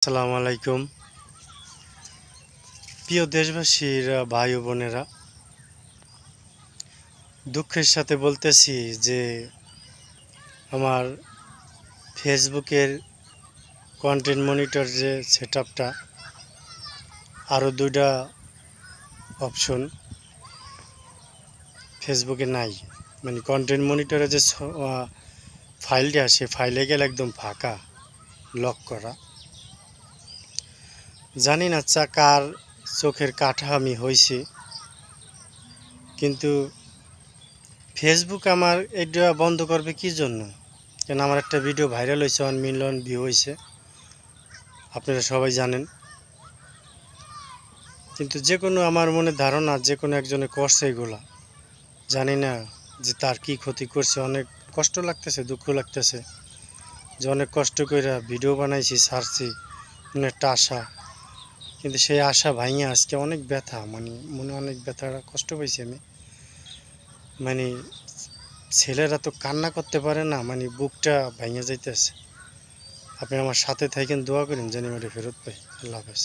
আসসালামু আলাইকুম। প্রিয় দেশবাসীর ভাই ও বোনেরা, দুঃখের সাথে বলতেছি যে আমার ফেসবুকের কন্টেন্ট মনিটর যে সেটআপটা আরও 2টা অপশন ফেসবুকে নাই। মানে কন্টেন্ট মনিটরে যে ফাইলটা সে ফাইলে গেলে একদম ফাঁকা, লক করা। জানি না কার চোখের কাঠা আমি হয়েছি, কিন্তু ফেসবুক আমার এটা বন্ধ করবে কি জন্য? কেন আমার একটা ভিডিও ভাইরাল হয়েছে, 1 মিলিয়ন ভিউ হয়েছে, আপনারা সবাই জানেন। কিন্তু যে কোনো আমার মনে ধারণা যে কোনো একজনে করছে এগুলা, জানি না যে তার কি ক্ষতি করছে। অনেক কষ্ট লাগতেছে, দুঃখ লাগতেছে যে অনেক কষ্ট করে ভিডিও বানাইছি, ছাড়ছি, একটা আশা, কিন্তু সেই আশা ভাঙে আজকে অনেক ব্যথা, মানে মনে অনেক ব্যথা, কষ্ট পাইছি আমি। মানে ছেলেরা তো কান্না করতে পারে না, মানে বুকটা ভেঙে যাইতেছে। আপনি আমার সাথে থাকেন, দোয়া করেন যেন আমি ফেরত পাই। আল্লাহ হাফেজ।